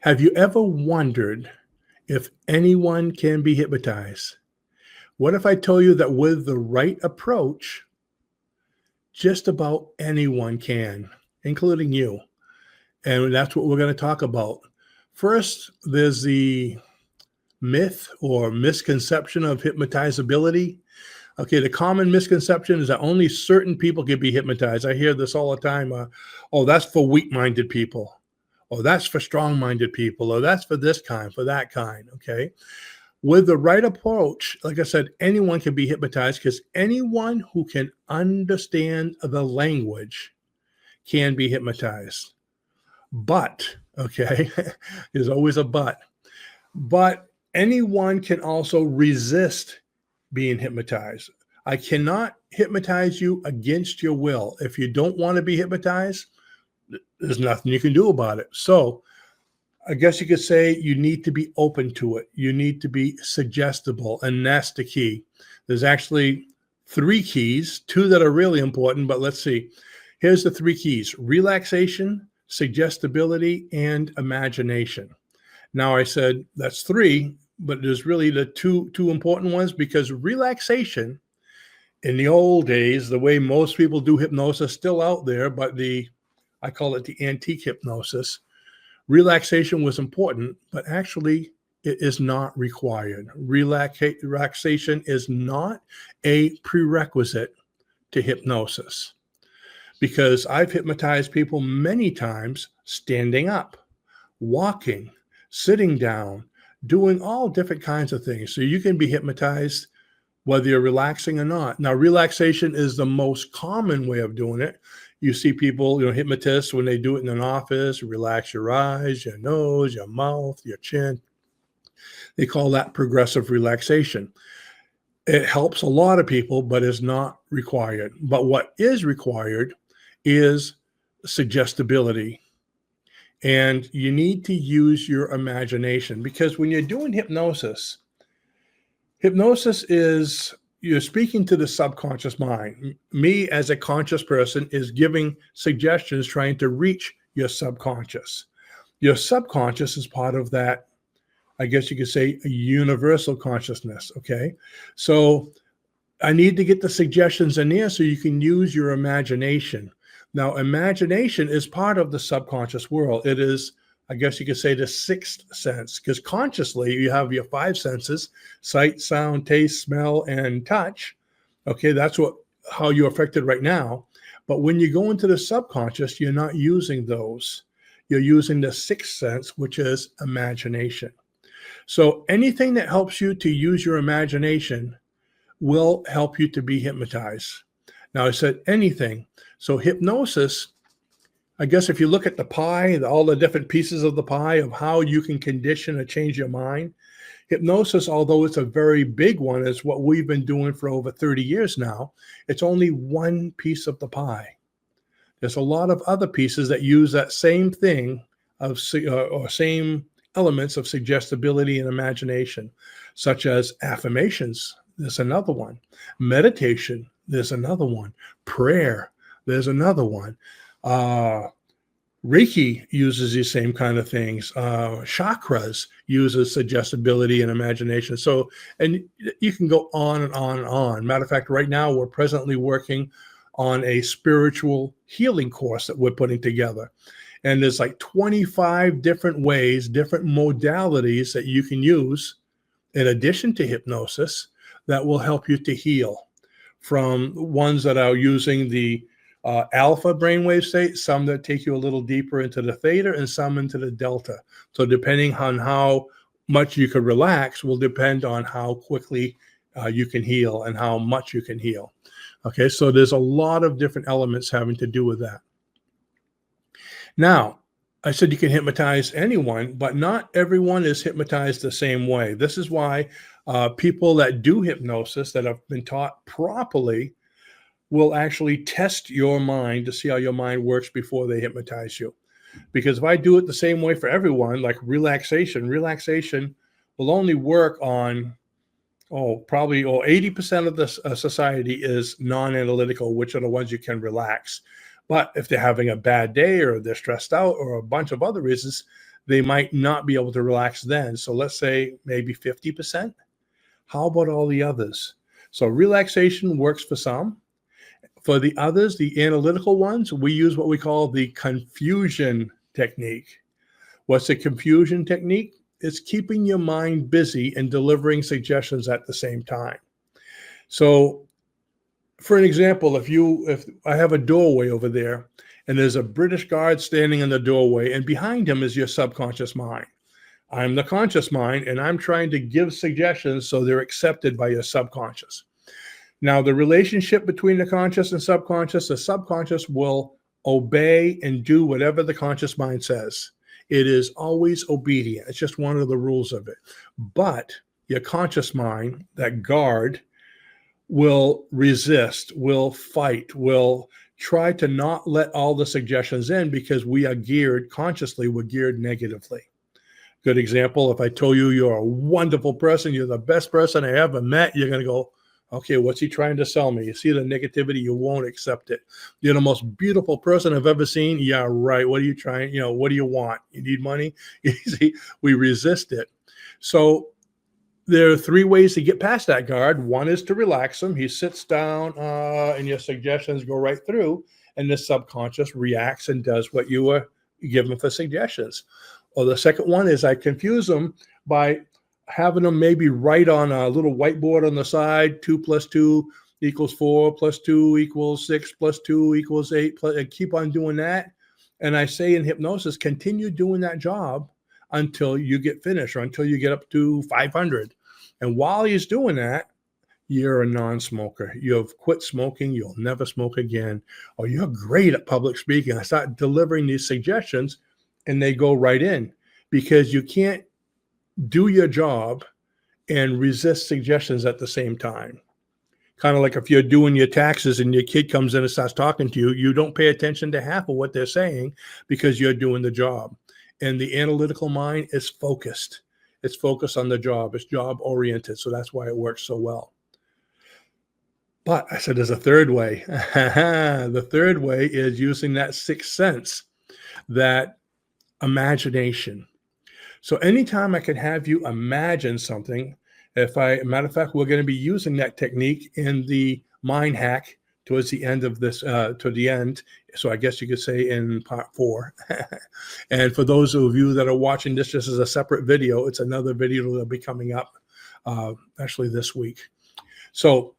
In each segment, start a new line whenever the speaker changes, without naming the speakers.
Have you ever wondered if anyone can be hypnotized? What if I told you that with the right approach, just about anyone can, including you? And that's what we're going to talk about. First, there's the myth or misconception of hypnotizability. Okay, the common misconception is that only certain people can be hypnotized. I hear this all the time. Oh, that's for weak-minded people. Oh, that's for strong-minded people. Oh, that's for this kind, for that kind. Okay. With the right approach, like I said, anyone can be hypnotized because anyone who can understand the language can be hypnotized. But, okay, there's always a but anyone can also resist being hypnotized. I cannot hypnotize you against your will. If you don't want to be hypnotized, there's nothing you can do about it. So I guess you could say you need to be open to it. You need to be suggestible, and that's the key. There's actually 3 keys, 2 that are really important, but let's see. Here's the 3 keys: relaxation, suggestibility, and imagination. Now I said that's 3, but there's really the two important ones, because relaxation in the old days, the way most people do hypnosis, still out there, but I call it the antique hypnosis. Relaxation was important, but actually it is not required. Relaxation is not a prerequisite to hypnosis, because I've hypnotized people many times standing up, walking, sitting down, doing all different kinds of things. So you can be hypnotized whether you're relaxing or not. Now, relaxation is the most common way of doing it. You see people, hypnotists, when they do it in an office, relax your eyes, your nose, your mouth, your chin. They call that progressive relaxation. It helps a lot of people, but is not required. But what is required is suggestibility. And you need to use your imagination, because when you're doing hypnosis is you're speaking to the subconscious mind. Me, as a conscious person, is giving suggestions, trying to reach your subconscious. Your subconscious is part of that, I guess you could say, a universal consciousness. Okay. So I need to get the suggestions in there so you can use your imagination. Now, imagination is part of the subconscious world. It is, I guess you could say, the 6th sense, because consciously you have your 5 senses: sight, sound, taste, smell, and touch. Okay, that's how you're affected right now. But when you go into the subconscious, you're not using those. You're using the 6th sense, which is imagination. So anything that helps you to use your imagination will help you to be hypnotized. Now, I said anything. So hypnosis, I guess if you look at the pie, all the different pieces of the pie of how you can condition or change your mind, hypnosis, although it's a very big one, is what we've been doing for over 30 years now. It's only one piece of the pie. There's a lot of other pieces that use that same thing or same elements of suggestibility and imagination, such as affirmations. There's another one. Meditation. There's another one. Prayer. There's another one. Reiki uses these same kind of things. Chakras uses suggestibility and imagination. So, and you can go on and on and on. Matter of fact, right now we're presently working on a spiritual healing course that we're putting together. And there's like 25 different ways, different modalities that you can use in addition to hypnosis that will help you to heal, from ones that are using the alpha brainwave state, some that take you a little deeper into the theta, and some into the delta. So depending on how much you can relax will depend on how quickly you can heal and how much you can heal. Okay, so there's a lot of different elements having to do with that. Now, I said you can hypnotize anyone, but not everyone is hypnotized the same way. This is why people that do hypnosis that have been taught properly will actually test your mind to see how your mind works before they hypnotize you. Because if I do it the same way for everyone, like relaxation will only work on, probably 80% of the society is non-analytical, which are the ones you can relax. But if they're having a bad day or they're stressed out or a bunch of other reasons, they might not be able to relax then. So let's say maybe 50%. How about all the others? So relaxation works for some. For the others, the analytical ones, we use what we call the confusion technique. What's the confusion technique? It's keeping your mind busy and delivering suggestions at the same time. So for an example, if I have a doorway over there and there's a British guard standing in the doorway and behind him is your subconscious mind. I'm the conscious mind and I'm trying to give suggestions so they're accepted by your subconscious. Now, the relationship between the conscious and the subconscious will obey and do whatever the conscious mind says. It is always obedient. It's just one of the rules of it. But your conscious mind, that guard, will resist, will fight, will try to not let all the suggestions in because we are geared consciously, we're geared negatively. Good example, if I told you you're a wonderful person, you're the best person I ever met, you're going to go, okay, what's he trying to sell me? You see the negativity, you won't accept it. You're the most beautiful person I've ever seen. Yeah, right. What are you trying? What do you want? You need money? You see, we resist it. So there are three ways to get past that guard. One is to relax him. He sits down and your suggestions go right through and the subconscious reacts and does what you were given for suggestions. Or the second one is I confuse them by having them maybe write on a little whiteboard on the side, 2 + 2 = 4, + 2 = 6, + 2 = 8, and keep on doing that. And I say in hypnosis, continue doing that job until you get finished or until you get up to 500. And while he's doing that, you're a non-smoker. You have quit smoking. You'll never smoke again. Or you're great at public speaking. I start delivering these suggestions and they go right in because you can't do your job and resist suggestions at the same time. Kind of like if you're doing your taxes and your kid comes in and starts talking to you, you don't pay attention to half of what they're saying because you're doing the job. And the analytical mind is focused. It's focused on the job. It's job oriented. So that's why it works so well. But I said there's a third way. The third way is using that sixth sense, that imagination. So anytime I can have you imagine something, matter of fact, we're going to be using that technique in the mind hack towards the end of this, toward the end. So I guess you could say in part 4. And for those of you that are watching this just as a separate video, it's another video that'll be coming up actually this week. So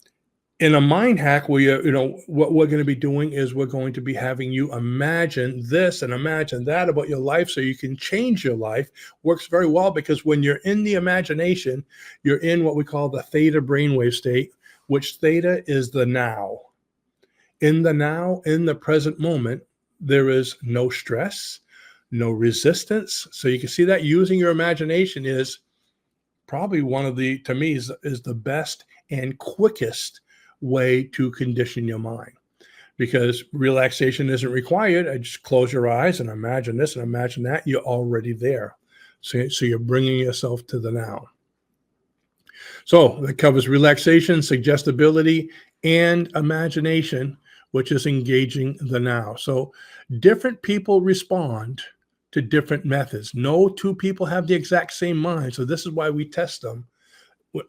in a mind hack where what we're going to be doing is we're going to be having you imagine this and imagine that about your life so you can change your life. Works very well because when you're in the imagination, you're in what we call the theta brainwave state, which theta is the now. In the now, in the present moment, there is no stress, no resistance. So you can see that using your imagination is probably one of the, to me, is the best and quickest way to condition your mind, because relaxation isn't required. I just close your eyes and imagine this and imagine that. You're already there. So you're bringing yourself to the now. So that covers relaxation, suggestibility, and imagination, which is engaging the now. So different people respond to different methods. No two people have the exact same mind. So this is why we test them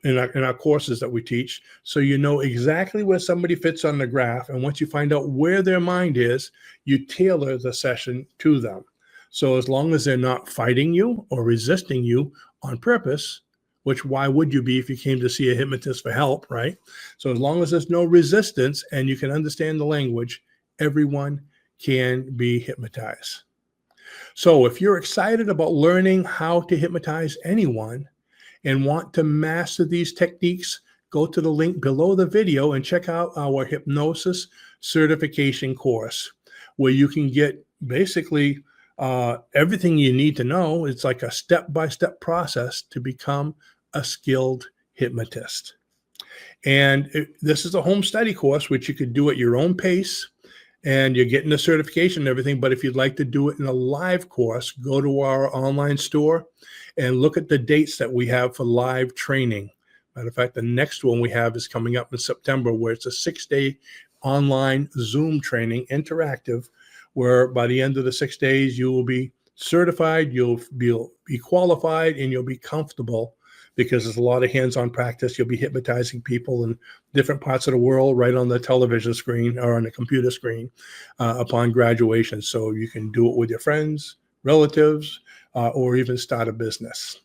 in our courses that we teach. So you know exactly where somebody fits on the graph. And once you find out where their mind is, you tailor the session to them. So as long as they're not fighting you or resisting you on purpose, which why would you be if you came to see a hypnotist for help, right? So as long as there's no resistance and you can understand the language, everyone can be hypnotized. So if you're excited about learning how to hypnotize anyone and want to master these techniques, go to the link below the video and check out our hypnosis certification course, where you can get basically everything you need to know. It's like a step-by-step process to become a skilled hypnotist. And this is a home study course, which you could do at your own pace, and you're getting the certification and everything. But if you'd like to do it in a live course, go to our online store and look at the dates that we have for live training. Matter of fact, the next one we have is coming up in September, where it's a 6-day online Zoom training, interactive, where by the end of the 6 days, you will be certified, you'll be qualified, and you'll be comfortable because there's a lot of hands-on practice. You'll be hypnotizing people in different parts of the world right on the television screen or on the computer screen upon graduation. So you can do it with your friends, relatives, or even start a business.